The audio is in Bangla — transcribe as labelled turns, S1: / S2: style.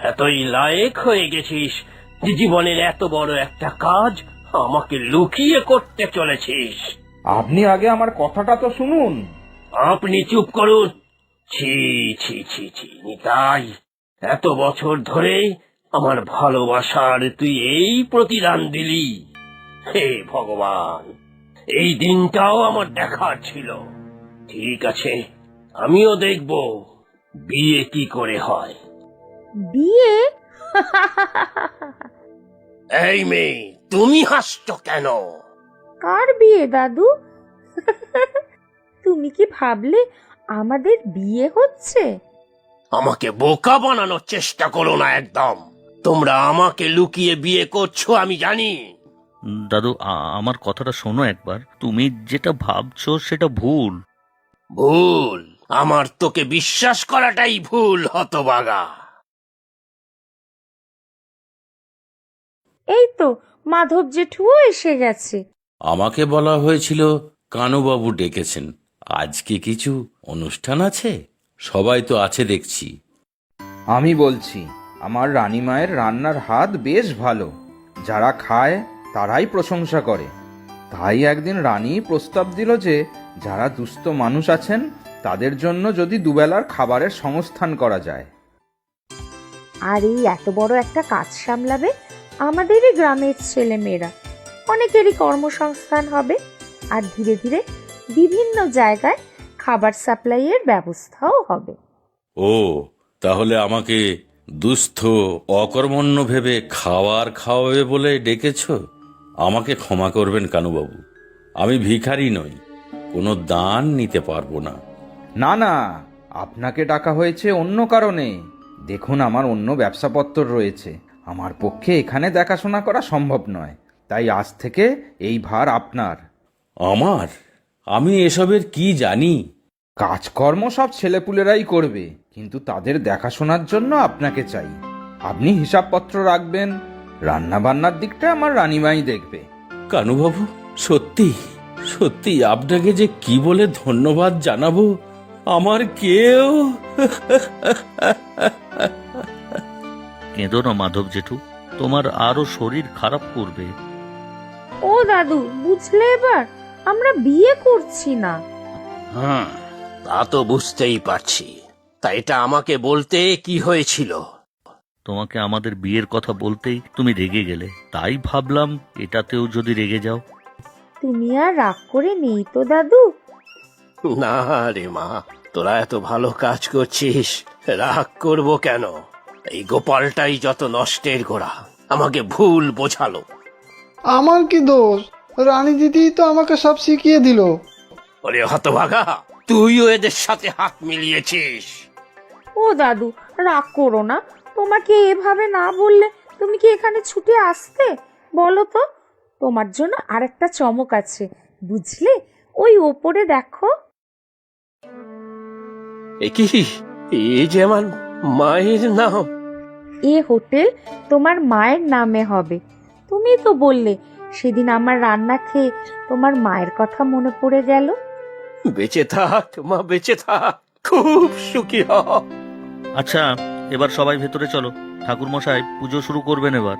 S1: এতই লায়েক হয়ে গেছিস যে জীবনের এত বড় একটা কাজ আমাকে লুকিয়ে করতে চলেছিস?
S2: আপনি আগে আমার কথাটা তো শুনুন।
S1: আপনি চুপ করুন। ছি ছি ছি ছি নিতাই, এত বছর ধরে আমার ভালোবাসার তুই এই প্রতিদান দিলি। হে ভগবান, এই দিনটাও আমার দেখার ছিল। ঠিক আছে, আমিও দেখব বিয়ে কি করে হয়।
S3: বিয়ে?
S1: এই মেয়ে, তুমি হাসছ কেন?
S3: কার বিয়ে দাদু? তুমি কি ভাবলে আমাদের বিয়ে হচ্ছে?
S1: আমাকে বোকা বানানোর চেষ্টা করো না একদম। তোমরা আমাকে লুকিয়ে বিয়ে করছো আমি জানি।
S4: দাদু, আমার কথাটা শোনো একবার। তুমি যেটা ভাবছো সেটা ভুল।
S1: ভুল? আমার তোকে বিশ্বাস করাটাই ভুল, হতভাগা।
S3: এই তো মাধব জেঠুও এসে গেছে।
S5: আমাকে বলা হয়েছিল কানুবাবু ডেকেছেন। আজকে কিছু অনুষ্ঠান আছে? সবাই তো আছে দেখছি।
S2: আমি বলছি, আমার রানীমায়ের রান্নার হাত বেশ ভালো। যারা খায় তারাই প্রশংসা করে। তাই একদিন রানী প্রস্তাব দিল যে যারা দুস্থ মানুষ আছেন তাদের জন্য যদি দুবেলার খাবারের সংস্থান করা যায়।
S3: আর এই এত বড় একটা কাজ সামলাবে আমাদেরই গ্রামের ছেলে মেয়েরা। অনেকেরই কর্মসংস্থান হবে, আর ধীরে ধীরে বিভিন্ন জায়গায় খাবার সাপ্লাইয়ের ব্যবস্থাও হবে।
S5: ও, তাহলে আমাকে দুস্থ অকর্মণ্য ভেবে খাওয়াবে বলে ডেকেছ? আমাকে ক্ষমা করবেন কানুবাবু, আমি ভিখারি নই, কোনো দান নিতে পারবো না।
S2: না না, আপনাকে ডাকা হয়েছে অন্য কারণে। দেখুন, আমার অন্য ব্যবসাপত্র রয়েছে। আমার পক্ষে এখানে দেখাশোনা করা সম্ভব নয়। তাই আজ থেকে এই ভার আপনার।
S5: আমার? আমি এসবের কি জানি?
S2: কাজকর্ম সব ছেলেপুলেরাই করবে, কিন্তু তাদের দেখাশোনার জন্য আপনাকে চাই। আপনি হিসাবপত্র রাখবেন, রান্না বান্নার দিকটা আমার রানীমাই দেখবে।
S5: কানুবাবু, সত্যি সত্যি আপনাকে যে কি বলে ধন্যবাদ জানাবো, আমার কেউ।
S4: কেঁদো না মাধব জেঠু, তোমার আরো শরীর খারাপ করবে।
S3: ও দাদু, বুঝলে এবার আমরা বিয়ে করছি না।
S1: হুম, তা তো বুঝতেই পারছি। তা এটা আমাকে বলতে কি হয়েছিল?
S4: তোমাকে আমাদের বিয়ের কথা বলতেই তুমি রেগে গেলে, তাই ভাবলাম এটাতেও যদি রেগে যাও।
S3: তুমি আর রাগ করে নেই তো দাদু?
S1: না রে মা, তোরা এত ভালো কাজ করছিস, রাগ করব কেন? এই গোপালটাই যত নষ্টের গোড়া, আমাকে ভুল বোঝালো।
S6: আমার কি দোষ? রানী দিদি তো আমাকে সব শিখিয়ে দিল।
S1: ওরে হতভাগা, তুইও এদের সাথে হাত মিলিয়েছিস।
S3: ও দাদু, রাগ করো না। তোমাকে এভাবে না বললে তুমি কি এখানে ছুটে আসতে? বলো তো, তোমার জন্য আরেকটা চমক আছে, বুঝলে? ওই ওপরে দেখো।
S1: এ কি? এই যে আমার মায়ের নাম।
S3: এ হোটেল তোমার মায়ের নামে হবে। তুমি তো বললে সেদিন আমার রান্না খেয়ে তোমার মায়ের কথা মনে পড়ে গেল।
S1: বেঁচে থাক মা, বেঁচে থাক, খুব সুখী হ।
S4: আচ্ছা, এবার সবাই ভেতরে চলো। ঠাকুর মশাই পুজো শুরু করবেন এবার।